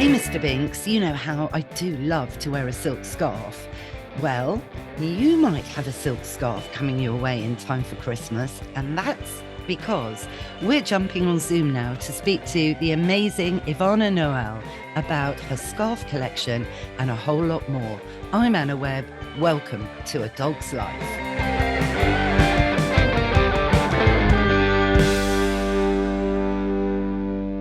Hey, Mr. Binks, you know how I do love to wear a silk scarf. Well, you might have a silk scarf coming your way in time for Christmas, and that's because we're jumping on Zoom now to speak to the amazing Ivana Nohel about her scarf collection and a whole lot more. I'm Anna Webb. Welcome to A Dog's Life.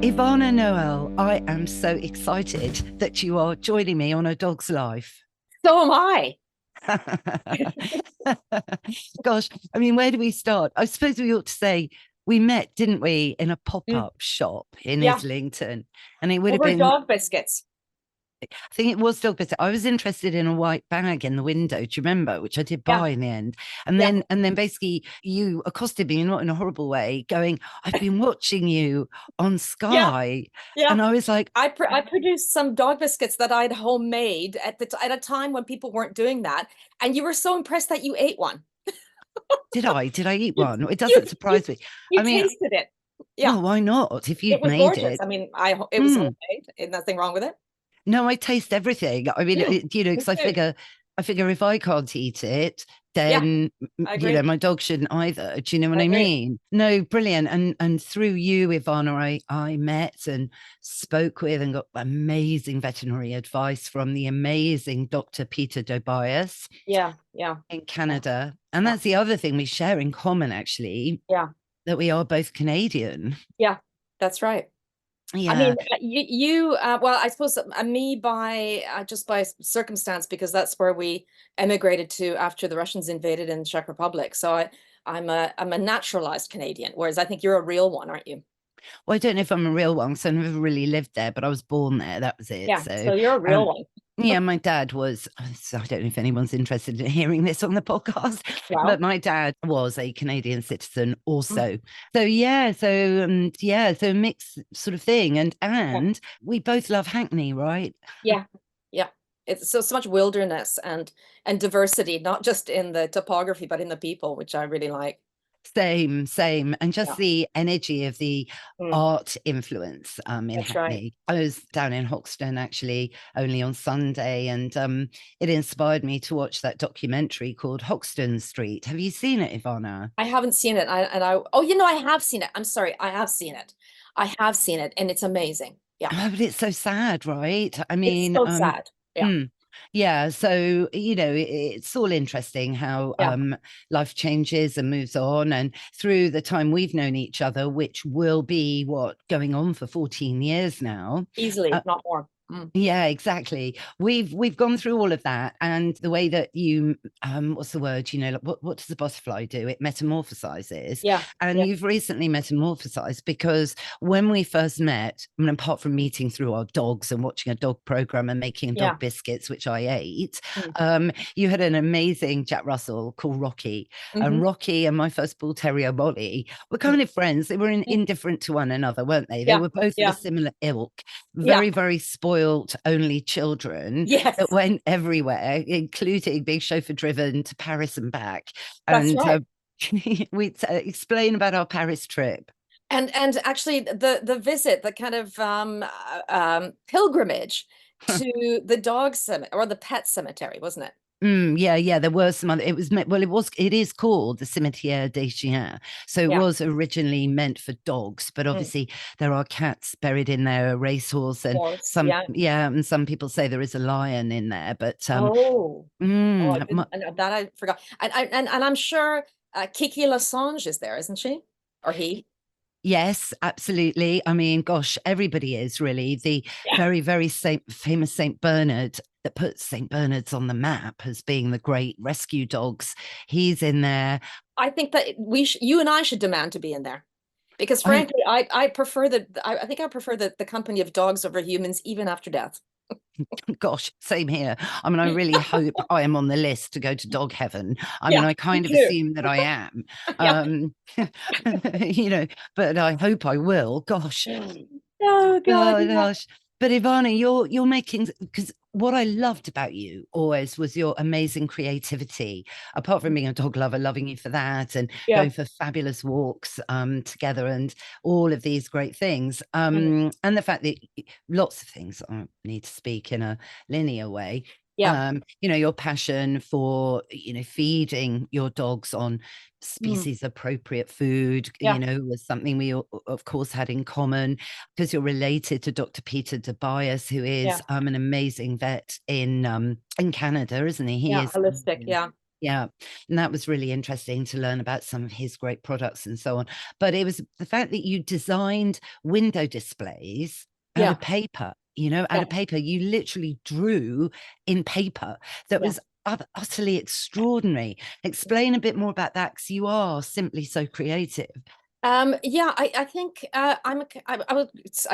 Ivana Nohel, I am so excited that you are joining me on A Dog's Life. So am I. Gosh, I mean, where do we start? I suppose we ought to say we met, didn't we, in a pop-up shop in Islington, and it would have been dog biscuits. I think it was dog biscuit. I was interested in a white bag in the window, do you remember? Which I did buy in the end. And then basically you accosted me, not in a horrible way, going, I've been watching you on Sky. Yeah. And I was like, I produced some dog biscuits that I'd homemade at a time when people weren't doing that. And you were so impressed that you ate one. Did I eat one? It doesn't surprise me. You tasted it. Yeah. Well, why not? If you'd made gorgeous. it. I mean, it was homemade. There's nothing wrong with it. No, I taste everything. I mean, because I figure if I can't eat it, then my dog shouldn't either. Do you know what I mean? No, brilliant. And through you, Ivana, I met and spoke with and got amazing veterinary advice from the amazing Dr. Peter Dobias. In Canada. And that's the other thing we share in common, actually. Yeah. That we are both Canadian. Yeah, that's right. Yeah. I mean, well, I suppose me just by circumstance, because that's where we emigrated to after the Russians invaded in the Czech Republic. So I'm a naturalized Canadian, whereas I think you're a real one, aren't you? Well, I don't know if I'm a real one, so I never really lived there, but I was born there. That was it. Yeah, so you're a real one. Yeah, my dad was, so I don't know if anyone's interested in hearing this on the podcast, but my dad was a Canadian citizen also. So so mixed sort of thing. And we both love Hackney, right? Yeah. It's so much wilderness and diversity, not just in the topography, but in the people, which I really like. Same. And just the energy of the art influence in Hackney. Right. I was down in Hoxton actually only on Sunday, and it inspired me to watch that documentary called Hoxton Street. Have you seen it, Ivana? I haven't seen it. I have seen it. I'm sorry. I have seen it. And it's amazing. Yeah. Oh, but it's so sad, right? I mean, it's so sad. Yeah. Yeah, so it's all interesting how life changes and moves on, and through the time we've known each other, which will be going on for 14 years now, easily, if not more. Yeah, exactly. We've gone through all of that, and the way that you what's the word, like what does the butterfly do? It metamorphosizes. You've recently metamorphosized, because when we first met, I mean, apart from meeting through our dogs and watching a dog program and making dog biscuits, which I ate, you had an amazing Jack Russell called Rocky. And Rocky and my first bull terrier Molly were kind of friends. They were indifferent to one another, weren't they? They were both of a similar ilk, very very spoiled only children that went everywhere, including being chauffeur driven to Paris and back. And we explain about our Paris trip. And actually the visit, the kind of pilgrimage to the dog cemetery, or the pet cemetery, wasn't it? There were some other, it is called the Cimetière des Chiens. So it was originally meant for dogs, but obviously there are cats buried in there, a racehorse, and and some people say there is a lion in there, but that I forgot. And I'm sure Kiki Lassange is there, isn't she? Or he? Yes, absolutely. I mean, gosh, everybody is really. The very, very famous St. Bernard that puts St. Bernard's on the map as being the great rescue dogs. He's in there. I think that you and I should demand to be in there, because frankly, I prefer I think I prefer the company of dogs over humans, even after death. Gosh, same here. I mean, I really hope I am on the list to go to dog heaven. I mean, I kind of assume that I am, but I hope I will. Gosh. Oh, God. Oh, gosh. But Ivana, you're making, because what I loved about you always was your amazing creativity. Apart from being a dog lover, loving you for that, and Yeah. going for fabulous walks together, and all of these great things. Mm. And the fact that lots of things, I don't need to speak in a linear way. Yeah. You know, your passion for, you know, feeding your dogs on Mm. species appropriate food, Yeah. you know, was something we of course had in common, because you're related to Dr. Peter Tobias, who Yeah. is an amazing vet in Canada, isn't he? He Yeah. is. Holistic. Yeah. Yeah. And that was really interesting to learn about some of his great products and so on. But it was the fact that you designed window displays out Yeah. of paper, you know, out Yeah. of paper. You literally drew in paper. That Yeah. was utterly extraordinary. Explain a bit more about that, because you are simply so creative. Yeah, I think I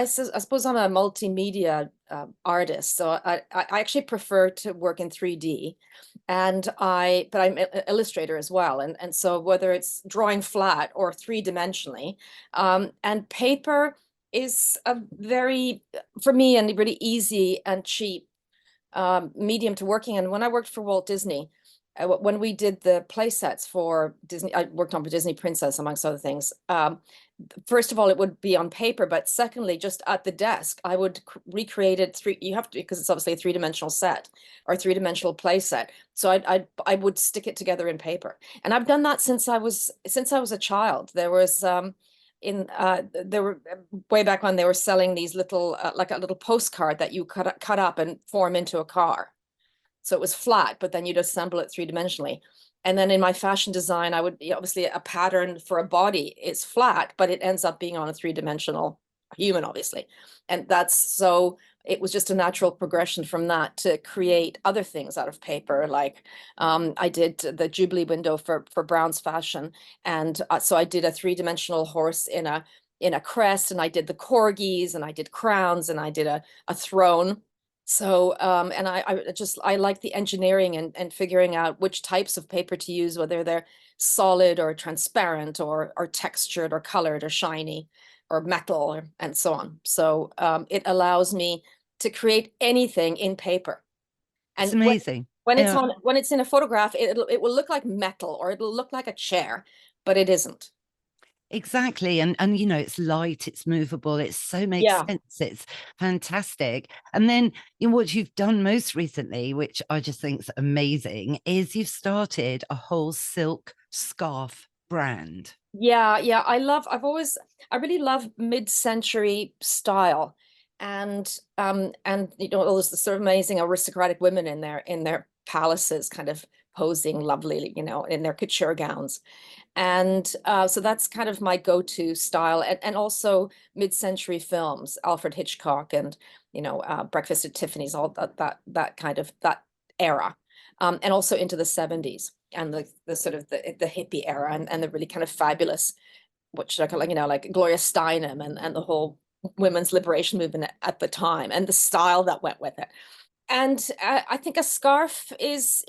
suppose I'm a multimedia artist, so I actually prefer to work in 3D, but I'm an illustrator as well, and so whether it's drawing flat or three-dimensionally, and paper is a very, for me, and really easy and cheap medium to working in. When I worked for Walt Disney, when we did the play sets for Disney, I worked on Disney Princess, amongst other things. First of all, it would be on paper, but secondly, just at the desk, I would recreate it you have to, because it's obviously a three-dimensional set or three-dimensional play set. So I would stick it together in paper. And I've done that since I was a child. There were way back when they were selling these little like a little postcard that you cut up and form into a car. So it was flat, but then you'd assemble it three-dimensionally. And then in my fashion design, I would, obviously a pattern for a body is flat, but it ends up being on a three-dimensional human, obviously. And so it was just a natural progression from that to create other things out of paper. Like I did the Jubilee window for Brown's Fashion. And so I did a three-dimensional horse in a crest, and I did the corgis, and I did crowns, and I did a throne. So, and I like the engineering and figuring out which types of paper to use, whether they're solid or transparent or textured or colored or shiny or metal and so on. So, it allows me to create anything in paper. It's And amazing. when it's in a photograph, it will look like metal or it'll look like a chair, but it isn't. Exactly. And you know, it's light, it's movable, it so makes Yeah. sense. It's fantastic. And then, you know, what you've done most recently, which I just think is amazing, is you've started a whole silk scarf brand. Yeah, yeah. I really love mid-century style. And all those sort of amazing aristocratic women in their palaces, kind of posing lovely, in their couture gowns. And so that's kind of my go-to style. And also mid-century films, Alfred Hitchcock and, Breakfast at Tiffany's, all that kind of that era. And also into the 70s and the sort of the hippie era and the really kind of fabulous, which like Gloria Steinem and the whole women's liberation movement at the time and the style that went with it. And I think a scarf it's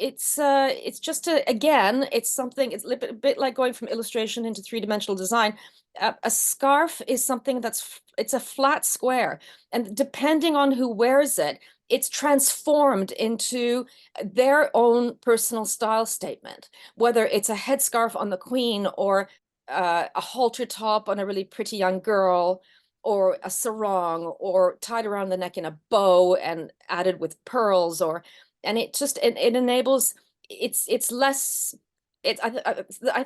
just again, it's something, it's a bit like going from illustration into three-dimensional design. A scarf is something it's a flat square, and depending on who wears it, it's transformed into their own personal style statement, whether it's a headscarf on the queen or a halter top on a really pretty young girl, or a sarong, or tied around the neck in a bow and added with pearls, and it enables, it's less,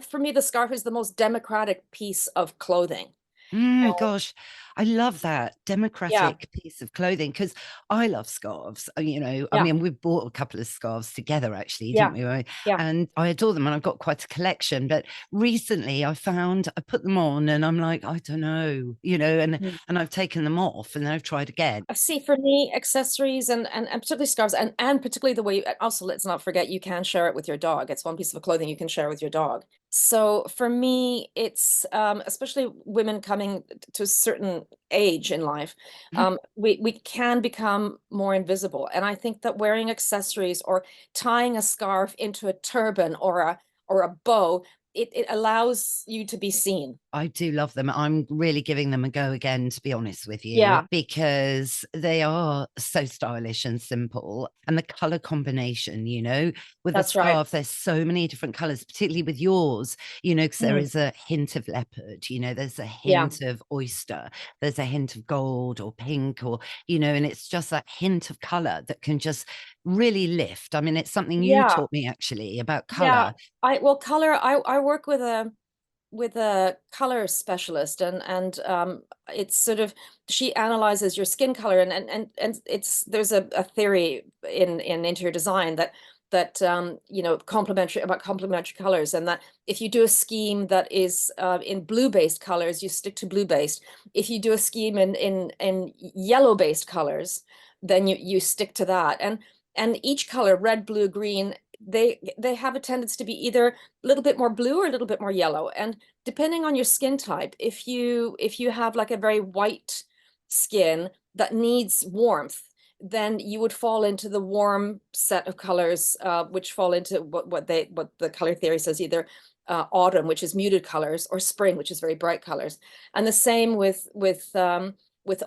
for me, the scarf is the most democratic piece of clothing. Gosh, I love that Yeah, democratic piece of clothing, because I love scarves. You know, I yeah, mean, we've bought a couple of scarves together, actually, didn't yeah, we? yeah. And I adore them, and I've got quite a collection. But recently, I put them on, and I'm like, I don't know, you know, and I've taken them off, and then I've tried again. I see, for me, accessories and particularly scarves, and particularly the way also, let's not forget, you can share it with your dog. It's one piece of clothing you can share with your dog. So for me, it's especially women coming to a certain age in life, we can become more invisible. And I think that wearing accessories or tying a scarf into a turban or a bow, it allows you to be seen. I do love them. I'm really giving them a go again, to be honest with you, Yeah, because they are so stylish and simple. And the color combination, with a that's right. scarf, there's so many different colors, particularly with yours, because there Mm, is a hint of leopard, there's a yeah, hint of oyster, there's a hint of gold or pink, or, and it's just that hint of color that can just really lift. I mean, it's something you yeah, taught me actually about yeah. color. Well, color. I work with a color specialist, and it's sort of, she analyzes your skin color, and it's, there's a theory in interior design that complementary colors, and that if you do a scheme that is in blue based colors, you stick to blue based. If you do a scheme in yellow based colors, then you stick to that. And each color, red, blue, green, they have a tendency to be either a little bit more blue or a little bit more yellow. And depending on your skin type, if you have like a very white skin that needs warmth, then you would fall into the warm set of colors, which fall into what the color theory says, either autumn, which is muted colors, or spring, which is very bright colors. And the same with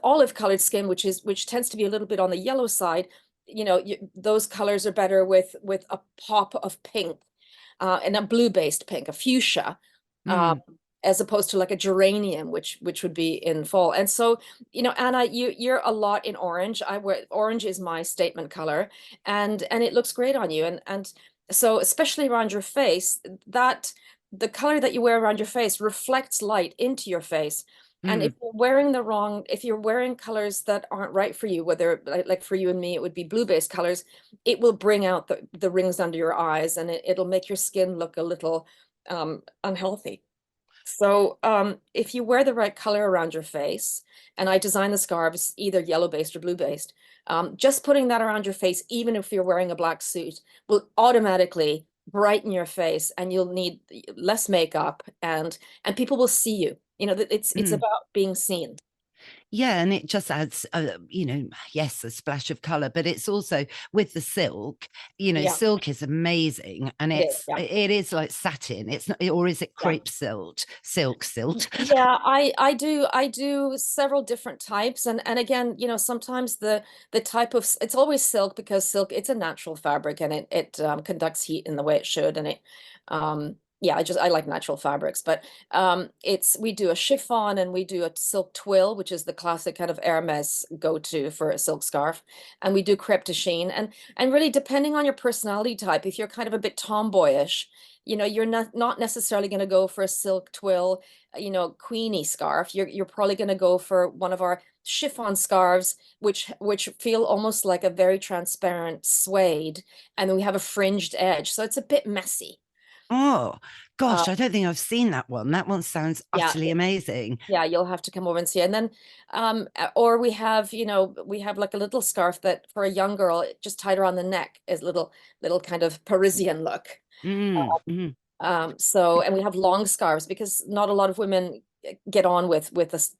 olive colored skin, which tends to be a little bit on the yellow side. Those colors are better with a pop of pink, and a blue based pink, a fuchsia, um, Mm, as opposed to like a geranium, which would be in fall. And so, Anna, you're a lot in orange. Orange is my statement color, and it looks great on you. And so, especially around your face, that the color that you wear around your face reflects light into your face. And mm. if you're wearing colors that aren't right for you, whether like for you and me, it would be blue based colors, it will bring out the rings under your eyes, and it'll make your skin look a little unhealthy. So if you wear the right color around your face, and I design the scarves either yellow based or blue based, just putting that around your face, even if you're wearing a black suit, will automatically brighten your face, and you'll need less makeup, and people will see you. It's Mm. about being seen. Yeah, and it just adds, yes, a splash of color, but it's also with the silk. Yeah, Silk is amazing, and it is. Yeah. it is like satin. It's not, or is it Yeah. crepe silk? Yeah, I do several different types, and again, sometimes the type of, it's always silk, because silk, it's a natural fabric, and it conducts heat in the way it should. And yeah, I like natural fabrics. But it's we do a chiffon, and we do a silk twill, which is the classic kind of Hermes go-to for a silk scarf, and we do crepe de chine. And really, depending on your personality type, if you're kind of a bit tomboyish, you're not necessarily going to go for a silk twill, queenie scarf. You're probably going to go for one of our chiffon scarves, which feel almost like a very transparent suede, and then we have a fringed edge, so it's a bit messy. Oh, Uh, gosh, I don't think I've seen that one. That one sounds yeah, utterly amazing. yeah, you'll have to come over and see. And then, or we have like a little scarf that for a young girl, just tied around the neck, is little kind of Parisian look. Mm, mm. So, and we have long scarves, because not a lot of women get on with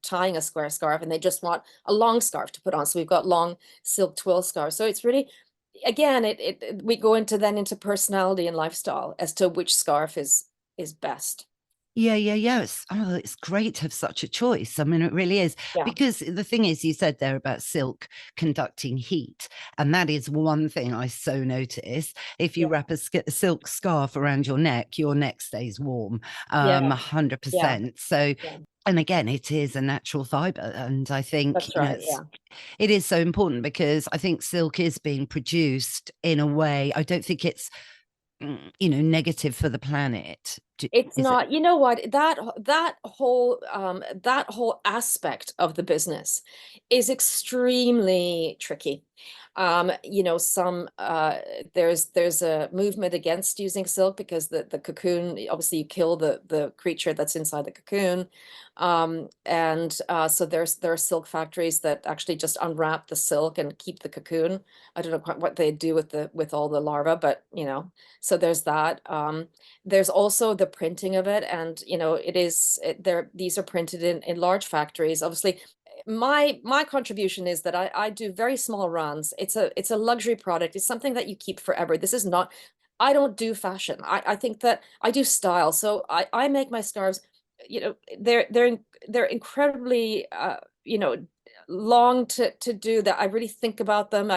tying a square scarf, and they just want a long scarf to put on. So we've got long silk twill scarves. So it's really, again, we go into personality and lifestyle as to which scarf is best. Yeah. It's great to have such a choice. I mean, it really is. Yeah, Because the thing is, you said there about silk conducting heat. And that is one thing I so notice. If you yeah, wrap a silk scarf around your neck stays warm, yeah, yeah, 100%. So, yeah. and again, it is a natural fiber. And I think, That's right. Yeah. it is so important, because I think silk is being produced in a way, I don't think it's, negative for the planet. It's Is it? not, you know what, that whole aspect of the business is extremely tricky. Some there's a movement against using silk, because the cocoon, obviously you kill the creature that's inside the cocoon. And so there are silk factories that actually just unwrap the silk and keep the cocoon. I don't know quite what they do with all the larvae, but so there's that. There's also the printing of it, and these are printed in large factories. Obviously, my contribution is that I do very small runs. It's a luxury product. It's something that you keep forever. This is not, I don't do fashion. I think that I do style. So I make my scarves you know, they're incredibly, you know, long to do that. I really think about them.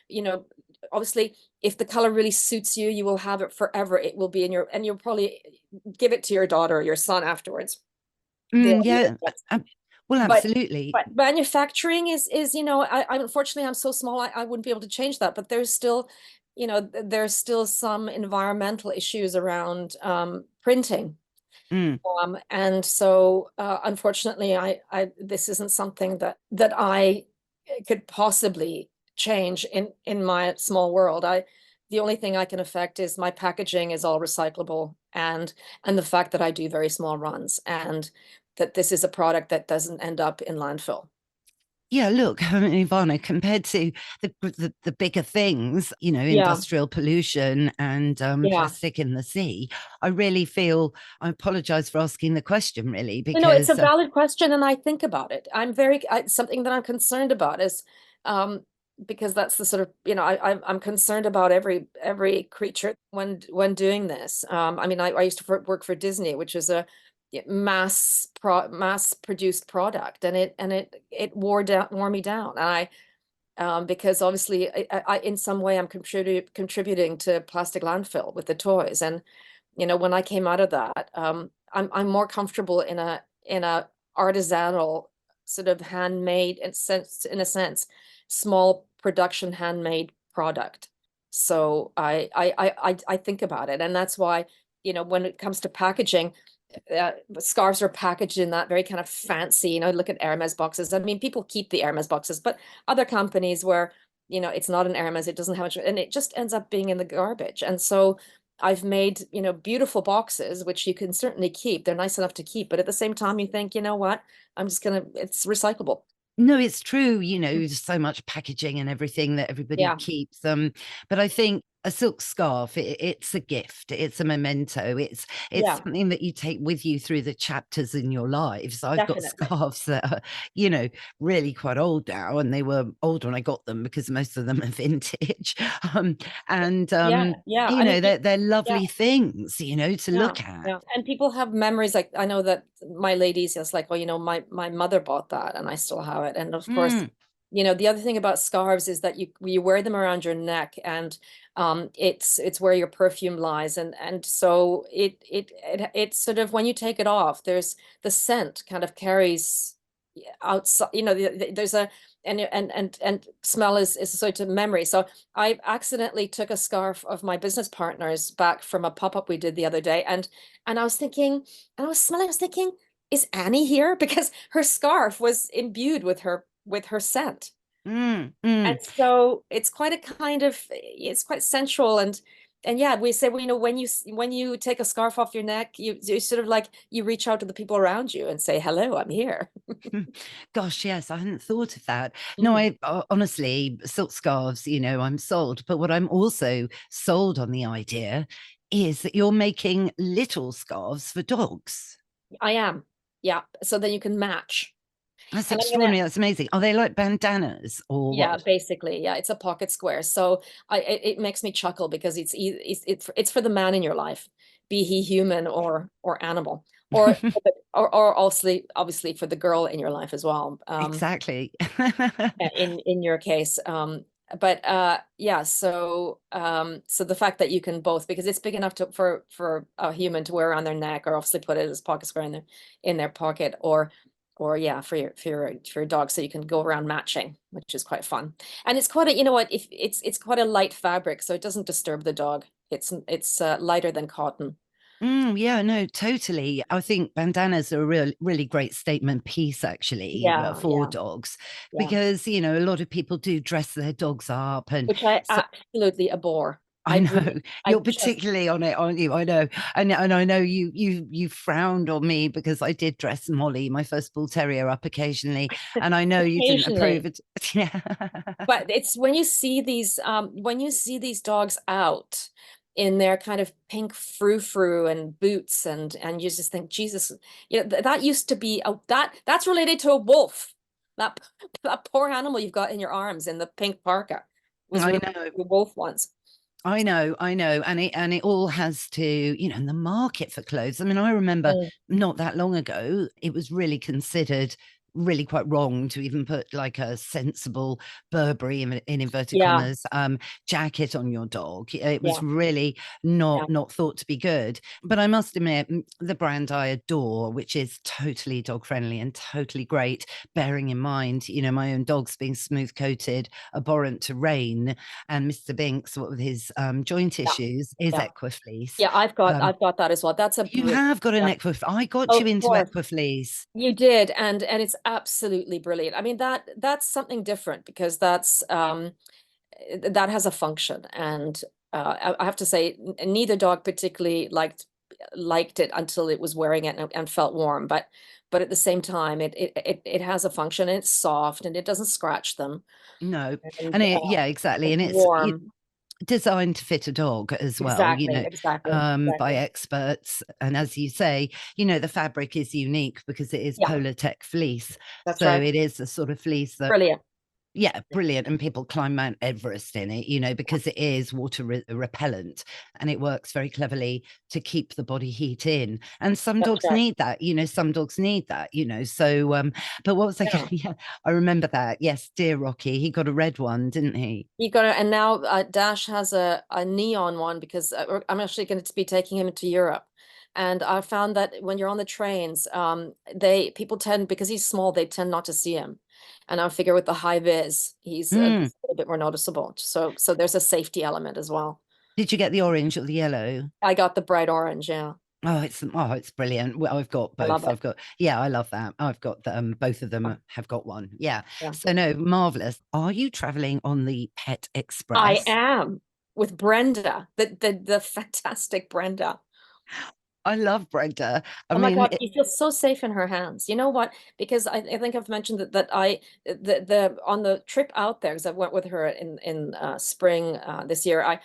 You know, obviously, if the color really suits you, you will have it forever. It will be in your, and you'll probably give it to your daughter or your son afterwards. Yeah. Well, But absolutely. manufacturing is, you know, I unfortunately I'm so small, I wouldn't be able to change that. But there's still, you know, there's still some environmental issues around printing. Mm. And so unfortunately, this isn't something that I could possibly change in my small world. The only thing I can affect is my packaging is all recyclable, and the fact that I do very small runs, and that this is a product that doesn't end up in landfill. Yeah, look, I mean, Ivana, compared to the bigger things, you know, Yeah, industrial pollution and yeah. plastic in the sea, I really feel, I apologize for asking the question, really, You know, it's a because valid question, and I think about it. Something that I'm concerned about is, um, because that's the sort of, you know, I'm concerned about every creature when doing this. I mean, I used to work for Disney, which is a mass produced product, and it wore me down. And because obviously in some way I'm contributing to plastic landfill with the toys. And you know, when I came out of that, I'm more comfortable in a artisanal sort of handmade, in a sense, small production handmade product. So I think about it, and that's why, you know, when it comes to packaging, scarves are packaged in that very kind of fancy, you know, look at Hermes boxes. I mean, people keep the Hermes boxes, but other companies where, you know, it's not an Hermes, it doesn't have much, and it just ends up being in the garbage. And so I've made, you know, beautiful boxes, which you can certainly keep. They're nice enough to keep, but at the same time, you think, you know what? It's recyclable. no, it's true, you know, there's so much packaging and everything that everybody Yeah, keeps. But I think a silk scarf, it's a gift, it's a memento, it's yeah, something that you take with you through the chapters in your lives. I've got definitely. scarves that are, you know, really quite old now, and they were old when I got them because most of them are vintage. Um, and Yeah, yeah. you I mean, know, they're yeah. lovely things, you know, to Yeah, look at. yeah. And people have memories. Like, I know that my ladies just like, well, you know, my mother bought that and I still have it. And of course, Mm, you know, the other thing about scarves is that you wear them around your neck, and it's where your perfume lies. And so it's sort of, when you take it off, there's the scent kind of carries outside, you know, there's a, and smell is a sort of memory. So I accidentally took a scarf of my business partner's back from a pop-up we did the other day, and I was thinking, and I was smelling, I was thinking, is Annie here? Because her scarf was imbued with her scent. mm, And mm. so it's quite a kind of, it's quite sensual. And yeah, we say, well, you know, when you take a scarf off your neck, you sort of like, you reach out to the people around you and say, hello, I'm here. Gosh, yes, I hadn't thought of that. No, Mm. honestly, silk scarves, you know, I'm sold. But what I'm also sold on the idea is that you're making little scarves for dogs. I am. Yeah. So then you can match. That's And I'm gonna, extraordinary. That's amazing. Are they like bandanas or yeah, what? basically, yeah, it's a pocket square. So it makes me chuckle because it's for the man in your life, be he human or animal, or obviously for the girl in your life as well. Exactly. In your case, but yeah, so the fact that you can both, because it's big enough for a human to wear around their neck, or obviously put it as pocket square in their pocket, or yeah, for your dog, so you can go around matching, which is quite fun. And it's quite a, you know what, if it's quite a light fabric, so it doesn't disturb the dog. It's lighter than cotton. Yeah, no, totally. I think bandanas are a really great statement piece, actually, Yeah, for yeah, dogs, yeah. because, you know, a lot of people do dress their dogs up. And Which I so absolutely abhor. I know I you're just particularly on it, aren't you? I know, and I know you frowned on me because I did dress Molly, my first bull terrier, up occasionally, and I know you didn't approve occasionally. it. Yeah. But it's when you see these dogs out in their kind of pink frou-frou and boots, and you just think, Jesus, you know, that used to be that's related to a wolf. That that poor animal you've got in your arms in the pink parka was I related know. to a wolf once. I know, and it all has to, and the market for clothes. I mean, I remember Mm. not that long ago, it was really considered really quite wrong to even put like a sensible Burberry in inverted Yeah, commas jacket on your dog. It was yeah, really yeah, not thought to be good. But I must admit, the brand I adore, which is totally dog friendly and totally great, bearing in mind, my own dog's being smooth coated, abhorrent to rain, and Mr. Binks, what with his joint yeah, issues, is yeah. Equafleece. Yeah, Um, I've got that as well. That's a you brilliant. have got an Yeah. Equafleece. I got Oh, you of into course. Equafleece. You did, and it's absolutely brilliant. I mean, that's something different because that has a function. And I have to say, neither dog particularly liked it until it was wearing it and felt warm. But at the same time, it has a function, and it's soft and it doesn't scratch them. No, And and yeah, exactly, it's and it's warm. designed to fit a dog as well, Exactly, exactly, by exactly. experts. And as you say, the fabric is unique because it is Yeah, Polartec fleece, that's so right. it is a sort of fleece that, Brilliant. yeah, brilliant. And people climb Mount Everest in it, because it is water repellent, and it works very cleverly to keep the body heat in. And some That's dogs right. need that, some dogs need that, So, but what was I Yeah. going yeah, I remember that. Yes, dear Rocky, he got a red one, didn't he? You got to, and now Dash has a neon one because I'm actually going to be taking him to Europe. And I found that when you're on the trains, people tend, because he's small, they tend not to see him. And I figure with the high vis, he's Mm. a little bit more noticeable. So there's a safety element as well. Did you get the orange or the yellow? I got the bright orange. Yeah, It's brilliant. Well, I've got I love both. it. Yeah, I love that. I've got both of Yeah, them have got one. Yeah. yeah. So no, marvelous. Are you traveling on the Pet I Express? am with Brenda, the fantastic Brenda. I love Brenda. I Oh my mean, God, she feels so safe in her hands. You know what? Because I think I've mentioned that the on the trip out there, because I went with her in spring this year,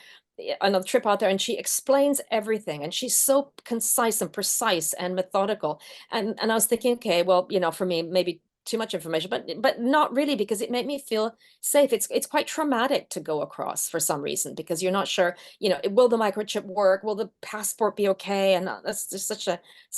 on a trip out there, and she explains everything, and she's so concise and precise and methodical. And I was thinking, okay, well, for me, maybe too much information, but not really, because it made me feel safe. It's quite traumatic to go across for some reason, because you're not sure, will the microchip work? Will the passport be okay? And that's just it's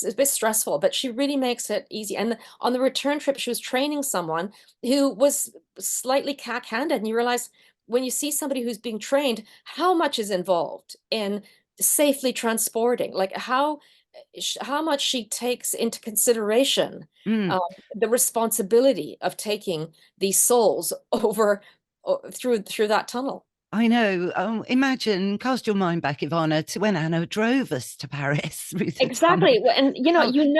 a bit stressful, but she really makes it easy. And on the return trip, she was training someone who was slightly cack-handed, and you realize when you see somebody who's being trained, how much is involved in safely transporting, like how much she takes into consideration mm, um, the responsibility of taking these souls over through that tunnel. I know. Imagine, cast your mind back, Ivana, to when Anna drove us to Paris through the tunnel. Exactly. And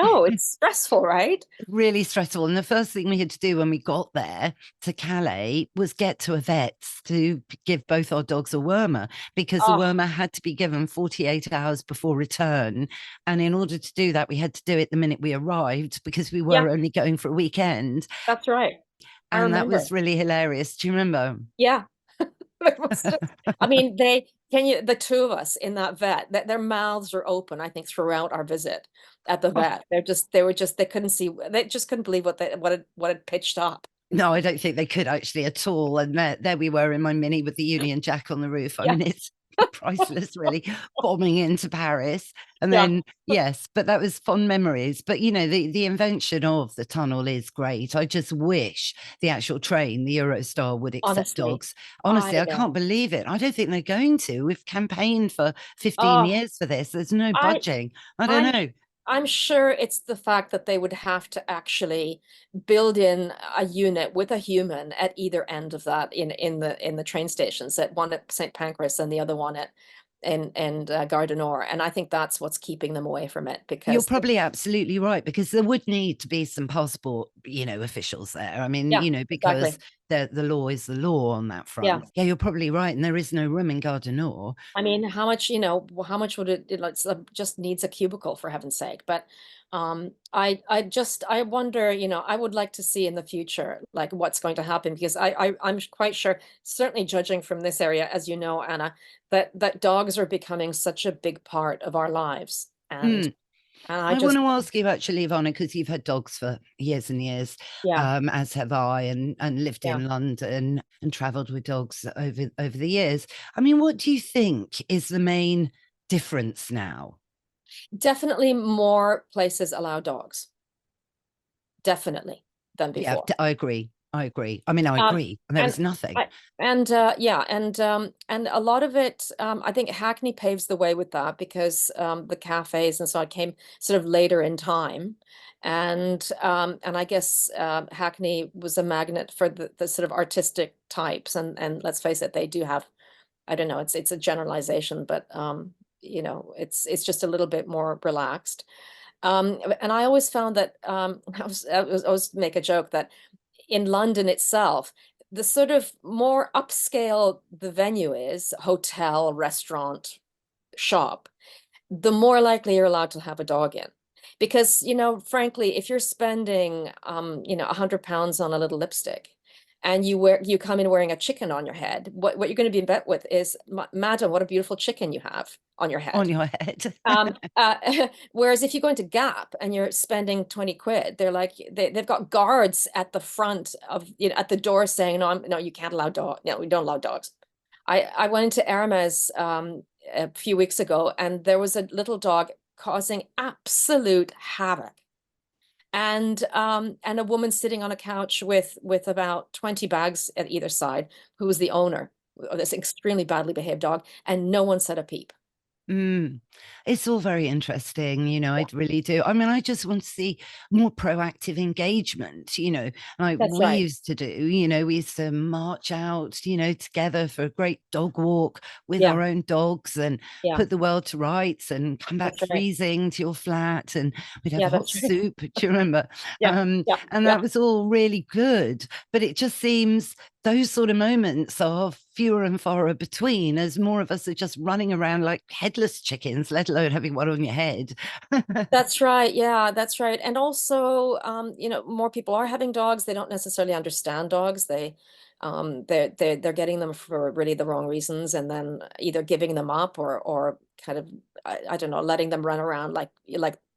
Oh, it's stressful, right? really stressful. And the first thing we had to do when we got there to Calais was get to a vet's to give both our dogs a wormer, because the Oh, wormer had to be given 48 hours before return. And in order to do that, we had to do it the minute we arrived, because we yeah, were only going for a weekend. that's right. I And that remember. was really hilarious. Do you remember? Yeah. It was just, I mean, the two of us in that vet, that their mouths were open, I think, throughout our visit at the vet. They couldn't see, they just couldn't believe what had pitched up. No, I don't think they could actually at all. And there we were in my Mini with the Union Jack on the roof. I Yeah. mean, it's priceless, really, bombing into Paris. And Yeah. then, yes, but that was fond memories. But, the invention of the tunnel is great. I just wish the actual train, the Eurostar, would accept Honestly, dogs. I Honestly, I can't know. believe it. I don't think they're going to. We've campaigned for 15 Oh, years for this. There's no I budging. I don't I'm know. I'm sure it's the fact that they would have to actually build in a unit with a human at either end of that in the train stations, at one at St. Pancras and the other one at and Gare du Nord. And I think that's what's keeping them away from it, You're because probably absolutely right, because there would need to be some passport, officials there. I mean, yeah, because exactly. the law is the law on that Yeah. front. Yeah, you're probably right. And there is no room in Gare. I mean, how much would just needs a cubicle, for heaven's sake. But I wonder, I would like to see in the future, like what's going to happen, because I'm quite sure, certainly judging from this area, as you know, Anna, that dogs are becoming such a big part of our lives. And Mm. And I I want just, to ask you actually, Ivana, because you've had dogs for years and years, yeah, as have I, and lived yeah. in London and travelled with dogs over the years. I mean, what do you think is the main difference now? Definitely more places allow dogs, definitely, than Yeah, before. I agree. I agree. I mean, I Um, agree. And there and was nothing. yeah, and a lot of it, I think Hackney paves the way with that because the cafes and so on came sort of later in time, and I guess Hackney was a magnet for the sort of artistic types, and let's face it, they do have, I don't know, it's a generalization, but you know, it's just a little bit more relaxed. And I always found that I always make a joke that in London itself, the sort of more upscale the venue is, hotel, restaurant, shop, the more likely you're allowed to have a dog in. Because, you know, frankly, if you're spending, you know, £100 on a little lipstick and you come in wearing a chicken on your head, what you're going to be met with is, Madam, what a beautiful chicken you have on your On head. your head. Whereas if you go into Gap and you're spending 20 quid, they're like, they've got guards at the front of, you know, at the door saying, no, no, you can't allow dog. No, we don't allow dogs. I went into Hermes a few weeks ago, and there was a little dog causing absolute havoc. And a woman sitting on a couch with about 20 bags at either side, who was the owner of this extremely badly behaved dog, and no one said a peep. Mm. It's all very interesting, you know, Yeah, I really do. I mean, I just want to see more proactive engagement, you know, like that's we right. used to do, you know, we used to march out, you know, together for a great dog walk with Yeah, our own dogs and yeah, put the world to rights and come back that's right. freezing to your flat and we'd have Yeah, hot that's right. soup. Do you remember? Yeah, yeah, And yeah. that was all really good. But it just seems those sort of moments are fewer and far between as more of us are just running around like headless chickens, let alone having one on your head. That's right. Yeah, that's right. And also, you know, more people are having dogs. They don't necessarily understand dogs. They're getting them for really the wrong reasons, and then either giving them up or kind of, I don't know, letting them run around like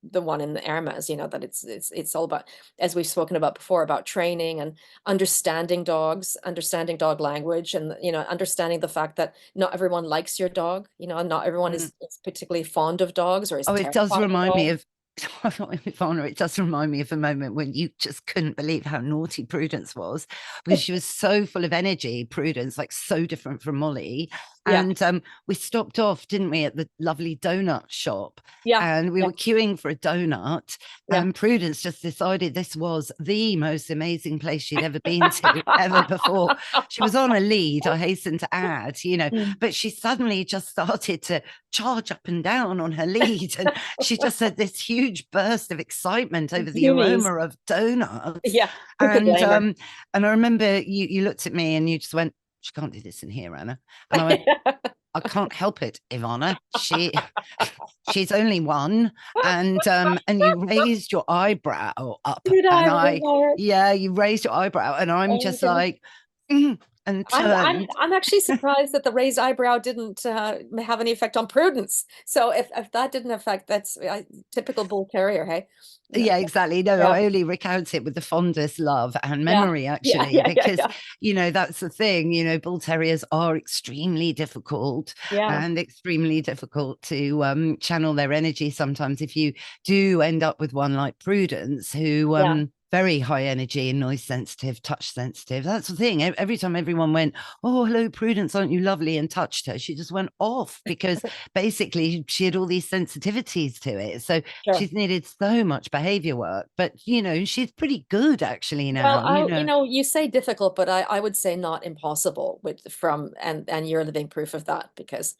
the one in the Hermes, you know, that it's all about, as we've spoken about before, about training and understanding dogs, understanding dog language, and you know, understanding the fact that not everyone likes your dog, you know, and not everyone Mm. is particularly fond of dogs or is Oh, it does terrified of remind me dogs. of Ivana, it does remind me of a moment when you just couldn't believe how naughty Prudence was because she was so full of energy. Prudence, like so different from Molly. Yeah, And we stopped off, didn't we, at the lovely donut shop? yeah, And we yeah, were queuing for a donut. yeah. And Prudence just decided this was the most amazing place she'd ever been to, ever before. She was on a lead, I hasten to add, you know, Mm. but she suddenly just started to charge up and down on her lead. And she just had this huge burst of excitement over the Zoomies. aroma of donuts. Yeah, who could And blame her? um, and I remember you looked at me and you just went, she can't do this in here, Anna. And I went, I can't help it, Ivana. She's only one. And you raised your eyebrow up. Did And I, I, Lord? yeah, you raised your eyebrow, and I'm Oh my just goodness. like, "Mm," and turned. I'm actually surprised that the raised eyebrow didn't have any effect on Prudence. So if that didn't affect, that's typical bull terrier, hey? No, Yeah, exactly. No, yeah, I only recount it with the fondest love and yeah, memory, yeah, actually, yeah, yeah, because, yeah, you know, that's the thing. You know, bull terriers are extremely difficult yeah, and extremely difficult to channel their energy sometimes if you do end up with one like Prudence, who yeah. very high energy and noise sensitive, touch sensitive. That's the thing. Every time everyone went, "Oh, hello, Prudence, aren't you lovely?" and touched her, she just went off because basically she had all these sensitivities to it. So Sure. she's needed so much behavior work, but you know, she's pretty good actually Well, now, you you know. know, you say difficult, but I would say not impossible with from and you're living proof of that because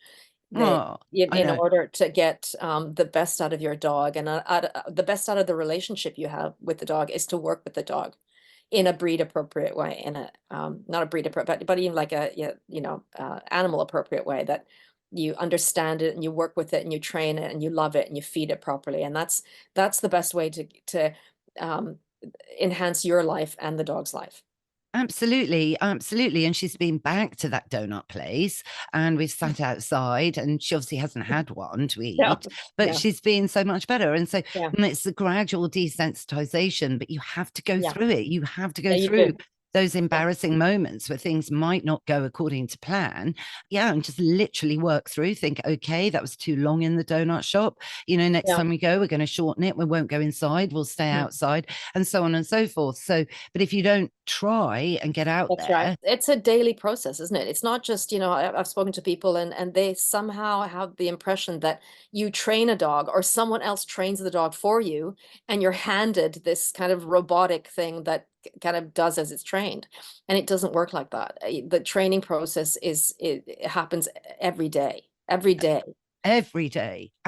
the Oh, I in know. order to get the best out of your dog and the best out of the relationship you have with the dog is to work with the dog in a breed appropriate way, in a not a breed appropriate, but even like a you know, animal appropriate way that you understand it and you work with it and you train it and you love it and you feed it properly, and that's the best way to um, enhance your life and the dog's life. Absolutely, absolutely. And she's been back to that donut place and we've sat outside and she obviously hasn't had one to Yeah. eat, but Yeah. she's been so much better. And so Yeah. it's the gradual desensitization, but you have to go Yeah. through it. You have to go Yeah, you through do. those Yeah. embarrassing moments where things might not go according to plan. Yeah. And just literally work through, think, okay, that was too long in the donut shop. You know, next Yeah. time we go, we're going to shorten it. We won't go inside. We'll stay outside and so on and so forth. So, but if you don't try and get out That's right. there. It's a daily process, isn't it? It's not just, you know, I've spoken to people and they somehow have the impression that you train a dog or someone else trains the dog for you, and you're handed this kind of robotic thing that kind of does as it's trained. And it doesn't work like that. The training process it happens every day. Every day. The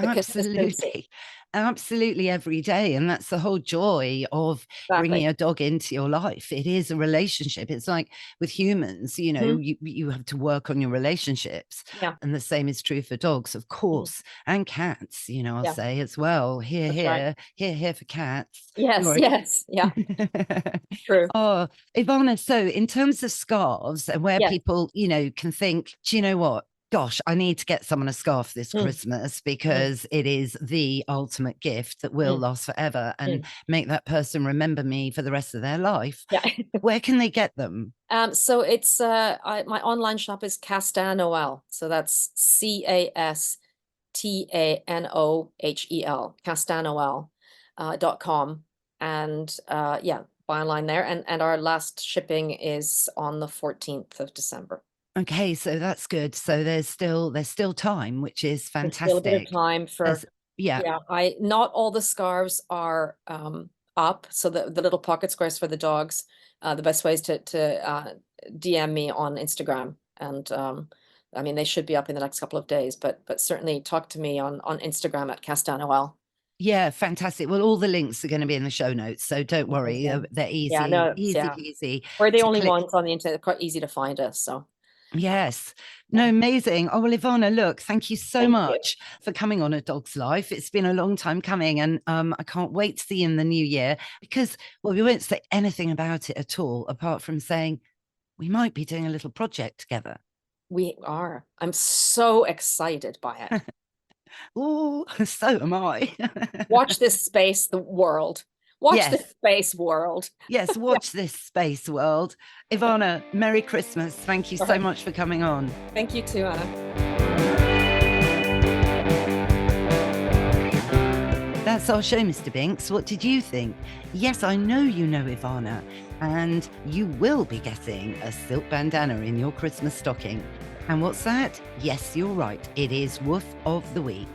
consistency. Absolutely. Absolutely every day. And that's the whole joy of bringing Exactly. a dog into your life. It is a relationship. It's like with humans, you know, Mhm. you have to work on your relationships. Yeah. And the same is true for dogs, of Mhm. course, and cats, you know, I'll Yeah, say as well. Here, that's right. here, here, here for cats. Yes, You're yes. Yeah, true. Oh, Ivana, so in terms of scarves and where Yes. people, you know, can think, do you know what? Gosh, I need to get someone a scarf this Mm, Christmas mm, because it is the ultimate gift that will mm, last forever and mm. make that person remember me for the rest of their life. Yeah. Where can they get them? So it's my online shop is Castan Noel. So that's CASTANOHEL, castanoel .com. And yeah, buy online there. And our last shipping is on the 14th of December. Okay, so that's good. So there's still time, which is There's still a bit of fantastic. time for, There's yeah, yeah, I not all the scarves are up. So the little pocket squares for the dogs, the best way is to DM me on Instagram. And I mean they should be up in the next couple of days, but certainly talk to me on Instagram at Castanoel. yeah, fantastic. Well, all the links are going to be in the show notes, so don't worry. Amazing. They're Yeah, easy, no, easy, yeah. easy We're the to only click. ones on the internet, quite easy to find us. So Yes. yeah. No, amazing. Oh, well, Ivana, look, thank you so Thank you. much for coming on A Dog's Life. It's been a long time coming, and I can't wait to see you in the new year because, well, we won't say anything about it at all, apart from saying we might be doing a little project together. We are. I'm so excited by it. Oh, so am I. Watch this space, the world. Watch Yes. this space world. Yes. Watch this space world. Ivana, Merry Christmas. Thank you All so right. much for coming on. Thank you too, Anna. That's our show, Mr. Binks. What did you think? Yes, I know you know Ivana, and you will be getting a silk bandana in your Christmas stocking. And what's that? Yes, you're right. It is Woof of the Week.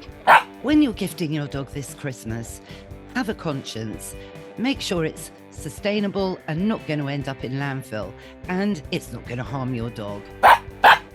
When you're gifting your dog this Christmas, have a conscience. Make sure it's sustainable and not going to end up in landfill, and it's not going to harm your dog.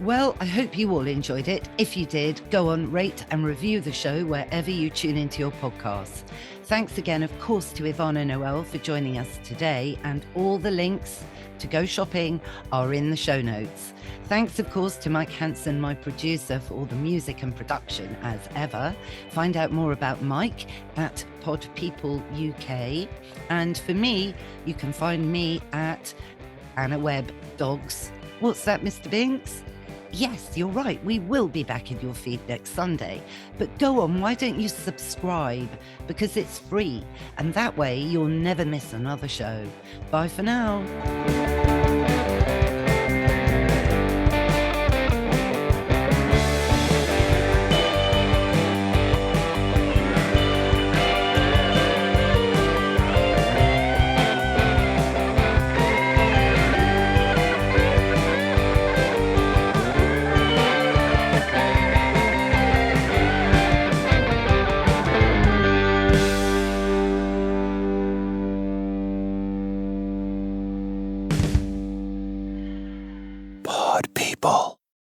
Well, I hope you all enjoyed it. If you did, go on, rate and review the show wherever you tune into your podcasts. Thanks again, of course, to Ivana Nohel for joining us today, and all the links to go shopping are in the show notes. Thanks, of course, to Mike Hansen, my producer, for all the music and production as ever. Find out more about Mike at Pod People UK. And for me, you can find me at Anna Webb Dogs. What's that, Mr. Binks? Yes, you're right. We will be back in your feed next Sunday. But go on, why don't you subscribe? Because it's free. And that way you'll never miss another show. Bye for now.